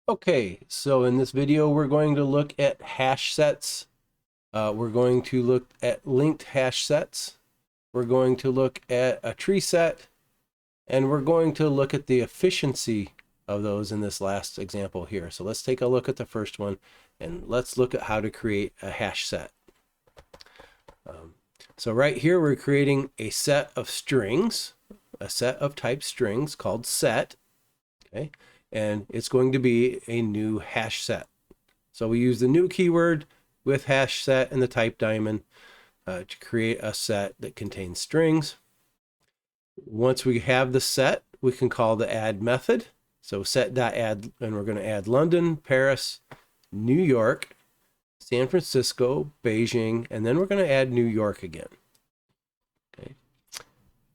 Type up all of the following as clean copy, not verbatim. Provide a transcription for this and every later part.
Okay, so in this video, we're going to look at hash sets. We're going to look at linked hash sets. We're going to look at a tree set, and we're going to look at the efficiency of those in this last example here. So let's take a look at the first one, and let's look at how to create a hash set. So right here, we're creating a set of strings, a set of type strings called set, okay? And it's going to be a new hash set. So we use the new keyword with hash set and the type diamond to create a set that contains strings. Once we have the set, we can call the add method. So set.add, and we're going to add London, Paris, New York, San Francisco, Beijing, and then we're going to add New York again. Okay.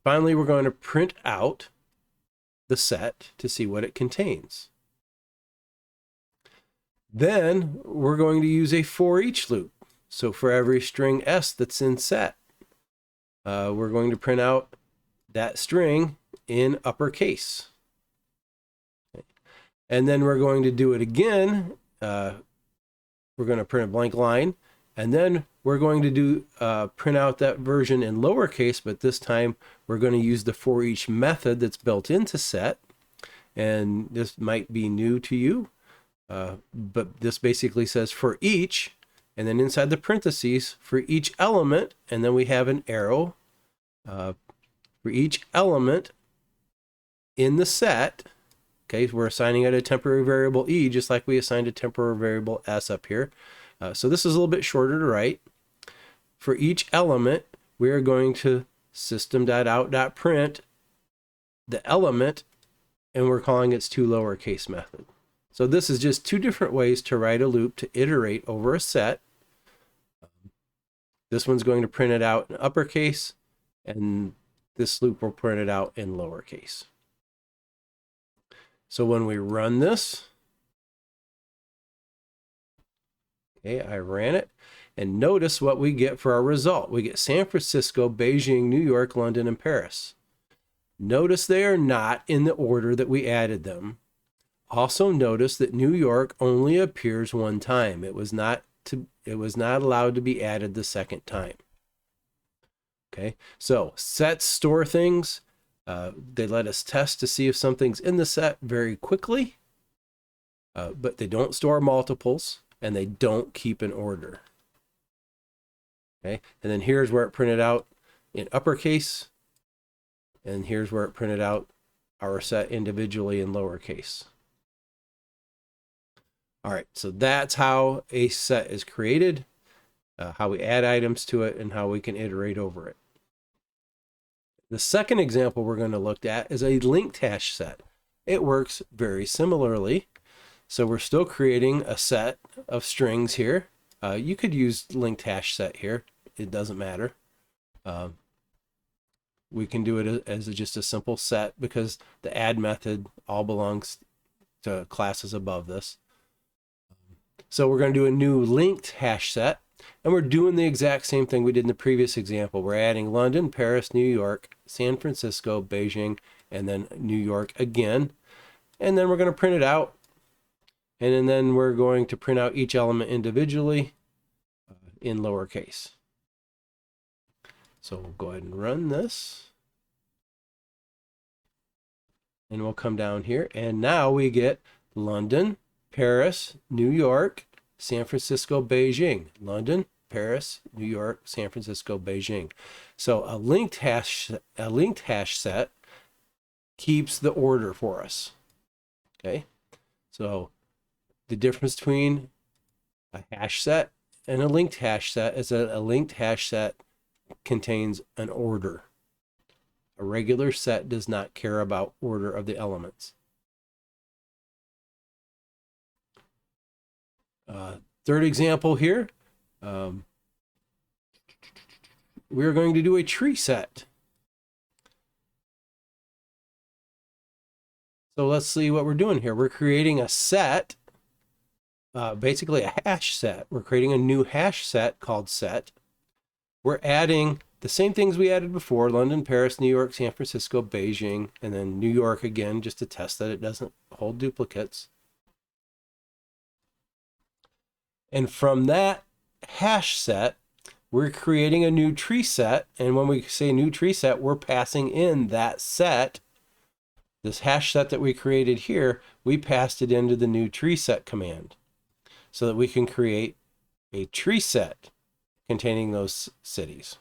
Finally, we're going to print out the set to see what it contains. Then we're going to use a for each loop. So for every string S that's in set, we're going to print out that string in uppercase. Okay. And then we're going to do it again. We're going to print a blank line, and then we're going to do print out that version in lowercase, but this time we're going to use the for each method that's built into set. And this might be new to you, but this basically says for each, and then inside the parentheses for each element, and then we have an arrow for each element in the set. Okay, we're assigning it a temporary variable e, just like we assigned a temporary variable s up here. So this is a little bit shorter to write. For each element, we are going to system.out.print the element, and we're calling its to lowercase method. So this is just two different ways to write a loop to iterate over a set. This one's going to print it out in uppercase, and this loop will print it out in lowercase. So when we run this, okay, I ran it, and notice what we get for our result. We get San Francisco, Beijing, New York, London, and Paris. Notice they are not in the order that we added them. Also notice that New York only appears one time. It was not allowed to be added the second time. Okay, so sets store things. They let us test to see if something's in the set very quickly, but they don't store multiples, and they don't keep an order. Okay, and then here's where it printed out in uppercase, and here's where it printed out our set individually in lowercase. All right, so that's how a set is created, how we add items to it, and how we can iterate over it. The second example we're going to look at is a linked hash set. It works very similarly. So we're still creating a set of strings here. You could use linked hash set here. It doesn't matter. We can do it as just a simple set because the add method all belongs to classes above this. So we're going to do a new linked hash set, and we're doing the exact same thing we did in the previous example. We're adding London, Paris, New York, San Francisco, Beijing, and then New York again. And then we're going to print it out. And then we're going to print out each element individually in lowercase. So we'll go ahead and run this. And we'll come down here. And now we get London, Paris, New York, San Francisco, Beijing. London, Paris, New York, San Francisco, Beijing. So a linked hash set keeps the order for us. Okay, so the difference between a hash set and a linked hash set is that a linked hash set contains an order. A regular set does not care about order of the elements. Third example here, we're going to do a tree set. So let's see what we're doing here. We're creating a set, basically a hash set. We're creating a new hash set called set. We're adding the same things we added before: London, Paris, New York, San Francisco, Beijing, and then New York again, just to test that it doesn't hold duplicates. And from that hash set, we're creating a new tree set. And when we say new tree set, we're passing in that set. This hash set that we created here, we passed it into the new tree set command so that we can create a tree set containing those cities.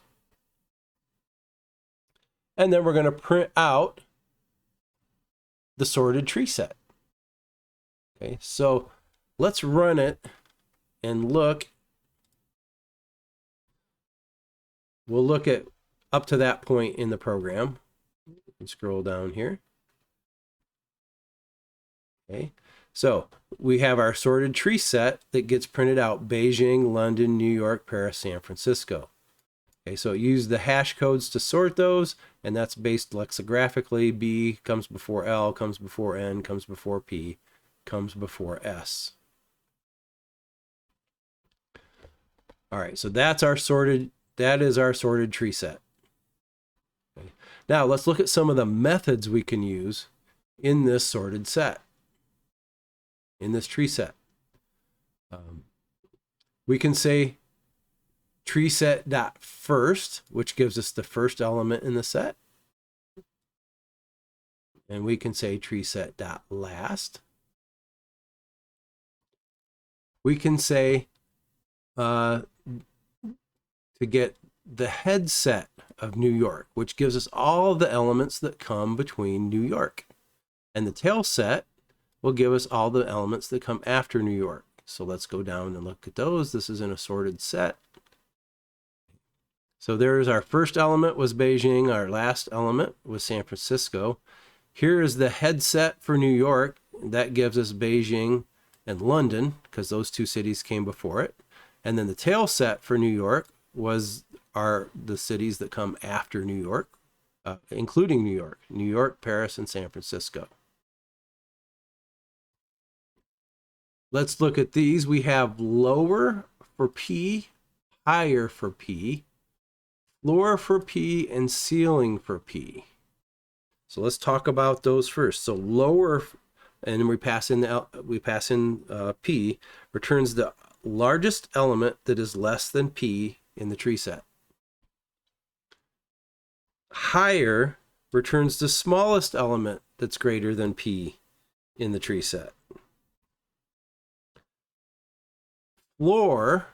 And then we're going to print out the sorted tree set. Okay, so let's run it and look. We'll look at up to that point in the program. You can scroll down here. Okay, so we have our sorted tree set that gets printed out: Beijing, London, New York, Paris, San Francisco. Okay, so it used the hash codes to sort those, and that's based lexicographically. B comes before L, comes before N, comes before P, comes before S. All right, so that is our sorted tree set. Okay. Now let's look at some of the methods we can use in this sorted set, in this tree set. We can say tree set dot first, which gives us the first element in the set. And we can say tree set dot last. We can say to get the head set of New York, which gives us all the elements that come between New York. And the tail set will give us all the elements that come after New York. So let's go down and look at those. This is an assorted set. So there's our first element was Beijing. Our last element was San Francisco. Here is the head set for New York. That gives us Beijing and London, because those two cities came before it. And then the tail set for New York are the cities that come after New York, including New York, Paris, and San Francisco. Let's look at these. We have lower for P, higher for P, floor for P, and ceiling for P. So let's talk about those first. So lower, and we pass in P, returns the largest element that is less than P in the tree set. Higher returns the smallest element that's greater than P in the tree set. Floor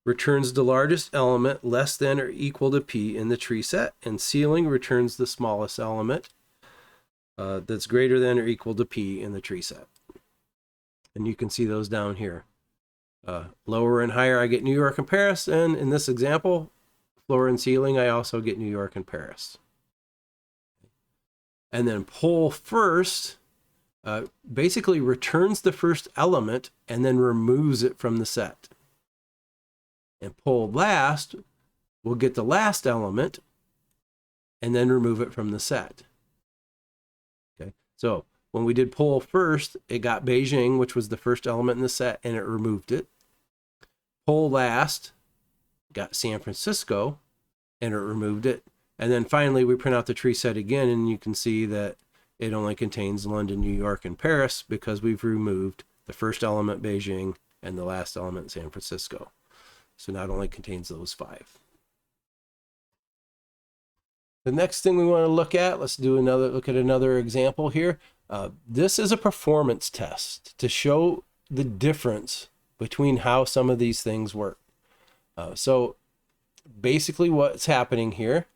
returns the largest element less than or equal to P in the tree set, and ceiling returns the smallest element that's greater than or equal to P in the tree set. And you can see those down here. Lower and higher, I get New York and Paris, and in this example, floor and ceiling, I also get New York and Paris. And then pull first basically returns the first element and then removes it from the set. And pull last will get the last element and then remove it from the set. Okay, so when we did pull first, it got Beijing, which was the first element in the set, and it removed it. Pull last got San Francisco, and it removed it. And then finally, we print out the tree set again, and you can see that it only contains London, New York, and Paris because we've removed the first element, Beijing, and the last element, San Francisco. So now it only contains those 5. The next thing we want to look at, let's look at another example here. This is a performance test to show the difference between how some of these things work. So basically what's happening here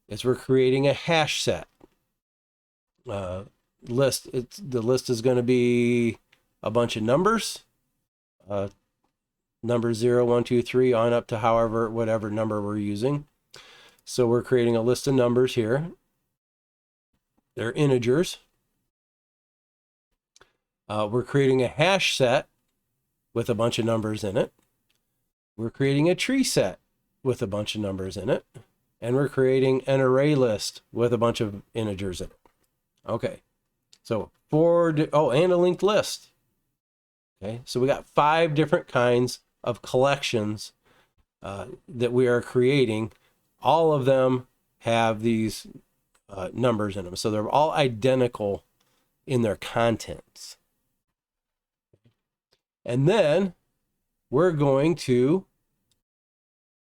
is we're creating a hash set. List. The list is going to be a bunch of numbers, number 0, 1, 2, 3 on up to whatever number we're using. So we're creating a list of numbers here. They're integers. We're creating a hash set with a bunch of numbers in it. We're creating a tree set with a bunch of numbers in it. And we're creating an array list with a bunch of integers in it. Okay, so and a linked list. Okay, so we got 5 different kinds of collections that we are creating. All of them have these numbers in them, so they're all identical in their contents. And then we're going to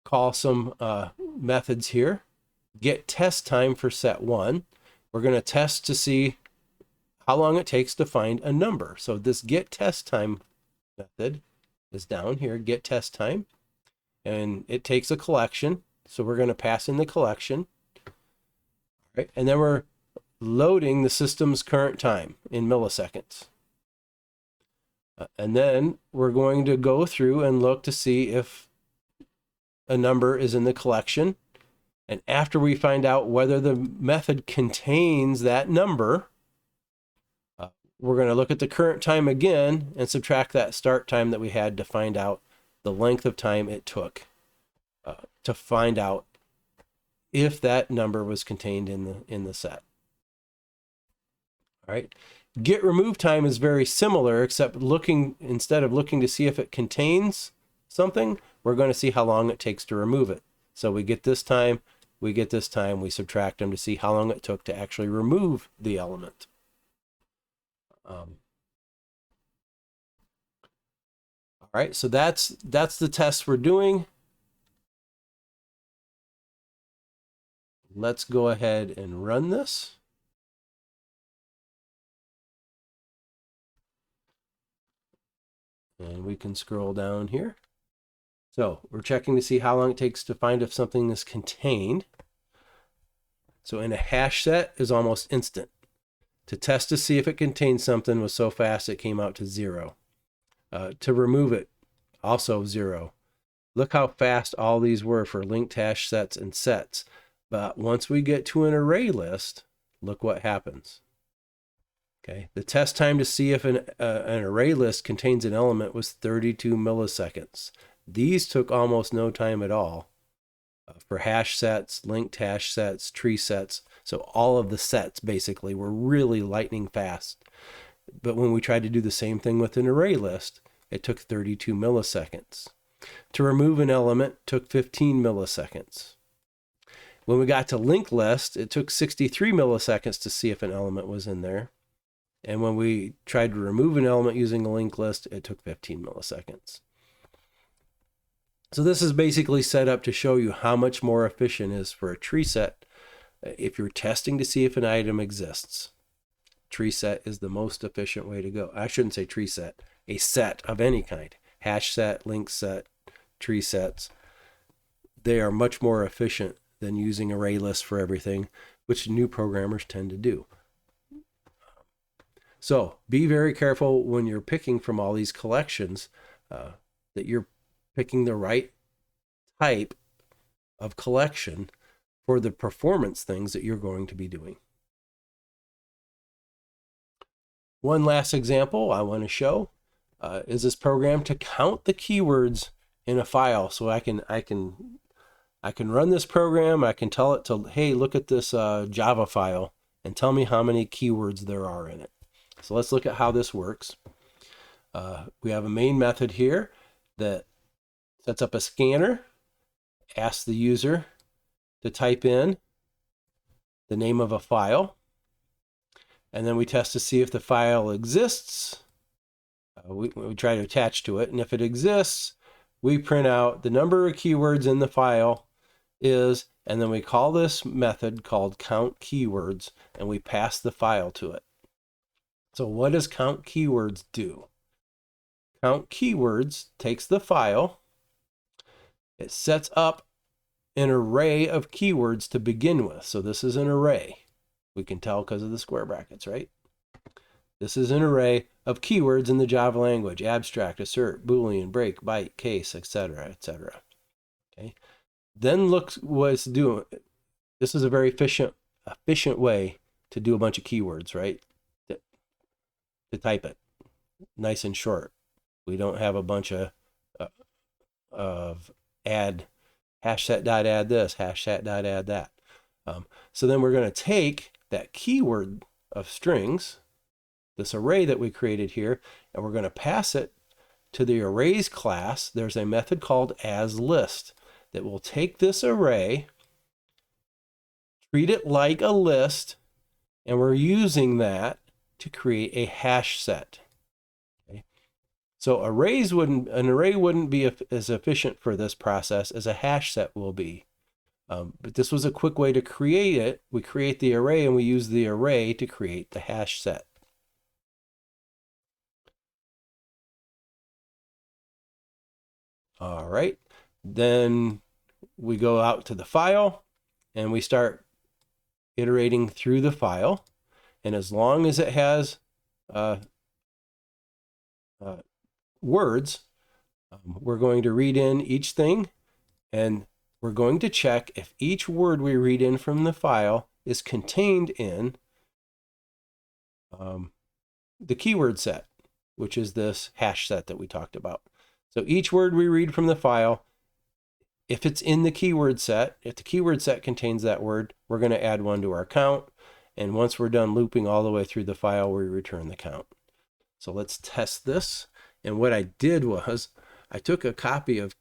call some methods here. Get test time for set 1. We're going to test to see how long it takes to find a number. So this get test time method is down here, get test time, and it takes a collection. So we're going to pass in the collection, right? And then we're loading the system's current time in milliseconds. And then we're going to go through and look to see if a number is in the collection. And after we find out whether the method contains that number, we're going to look at the current time again and subtract that start time that we had to find out the length of time it took to find out if that number was contained in the set. All right. Get remove time is very similar, except instead of looking to see if it contains something, we're going to see how long it takes to remove it. So we get this time, we subtract them to see how long it took to actually remove the element. All right, so that's the test we're doing. Let's go ahead and run this. And we can scroll down here. So we're checking to see how long it takes to find if something is contained. So in a hash set is almost instant. To test to see if it contains something was so fast it came out to 0. To remove it, also 0. Look how fast all these were for linked hash sets and sets. But once we get to an array list, look what happens. Okay, the test time to see if an array list contains an element was 32 milliseconds. These took almost no time at all for hash sets, linked hash sets, tree sets. So all of the sets basically were really lightning fast. But when we tried to do the same thing with an array list, it took 32 milliseconds. To remove an element took 15 milliseconds. When we got to linked list, it took 63 milliseconds to see if an element was in there. And when we tried to remove an element using a linked list, it took 15 milliseconds. So this is basically set up to show you how much more efficient it is for a tree set if you're testing to see if an item exists. Tree set is the most efficient way to go. I shouldn't say tree set, a set of any kind. Hash set, linked set, tree sets. They are much more efficient than using array lists for everything, which new programmers tend to do. So be very careful when you're picking from all these collections that you're picking the right type of collection for the performance things that you're going to be doing. One last example I want to show is this program to count the keywords in a file. So I can run this program. I can tell it to, hey, look at this Java file and tell me how many keywords there are in it. So let's look at how this works. We have a main method here that sets up a scanner, asks the user to type in the name of a file, and then we test to see if the file exists. We try to attach to it, and if it exists, we print out the number of keywords in the file is, and then we call this method called count keywords, and we pass the file to it. So what does count keywords do? Count keywords takes the file, it sets up an array of keywords to begin with. So this is an array. We can tell because of the square brackets, right? This is an array of keywords in the Java language: abstract, assert, boolean, break, byte, case, etc., etc. Okay. Then look what it's doing. This is a very efficient way to do a bunch of keywords, right? To type it nice and short. We don't have a bunch of add hash set dot add this, hash set dot add that. So then we're going to take that keyword of strings, this array that we created here, and we're going to pass it to the arrays class. There's a method called asList that will take this array, treat it like a list, and we're using that to create a hash set. Okay. So an array wouldn't be as efficient for this process as a hash set will be. But this was a quick way to create it. We create the array and we use the array to create the hash set. All right, then we go out to the file and we start iterating through the file. And as long as it has words, we're going to read in each thing, and we're going to check if each word we read in from the file is contained in the keyword set, which is this hash set that we talked about. So each word we read from the file, if it's in the keyword set, if the keyword set contains that word, we're going to add one to our count. And once we're done looping all the way through the file, we return the count. So let's test this. And what I did was I took a copy of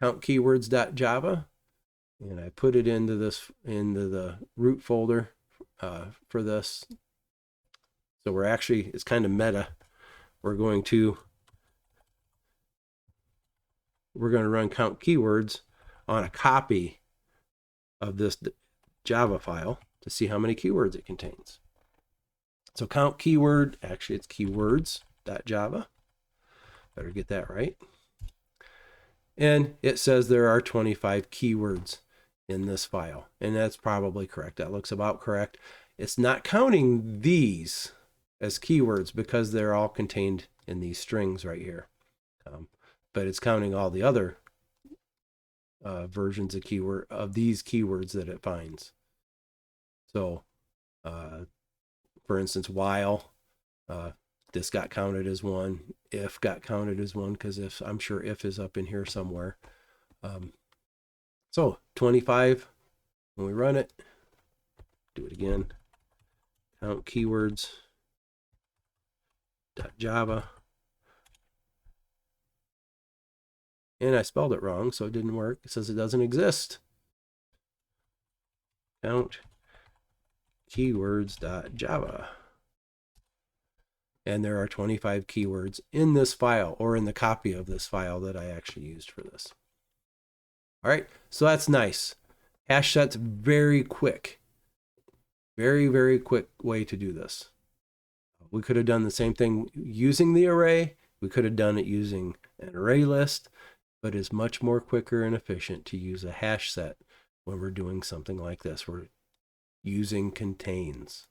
countKeywords.java and I put it into the root folder for this. So it's kind of meta. We're going to run count keywords on a copy of this Java file to see how many keywords it contains. So count keyword, actually it's keywords.java. Better get that right. And it says there are 25 keywords in this file. And that's probably correct. That looks about correct. It's not counting these as keywords because they're all contained in these strings right here. But it's counting all the other versions of these keywords that it finds. So, for instance, while, this got counted as one. If got counted as one because I'm sure if is up in here somewhere. So 25, when we run it, do it again. Count keywords.java. And I spelled it wrong, so it didn't work. It says it doesn't exist. Count keywords.java. And there are 25 keywords in this file or in the copy of this file that I actually used for this. All right, so that's nice. Hash set's very quick. Very, very quick way to do this. We could have done the same thing using the array. We could have done it using an array list, but it's much more quicker and efficient to use a hash set when we're doing something like this. We're using contains.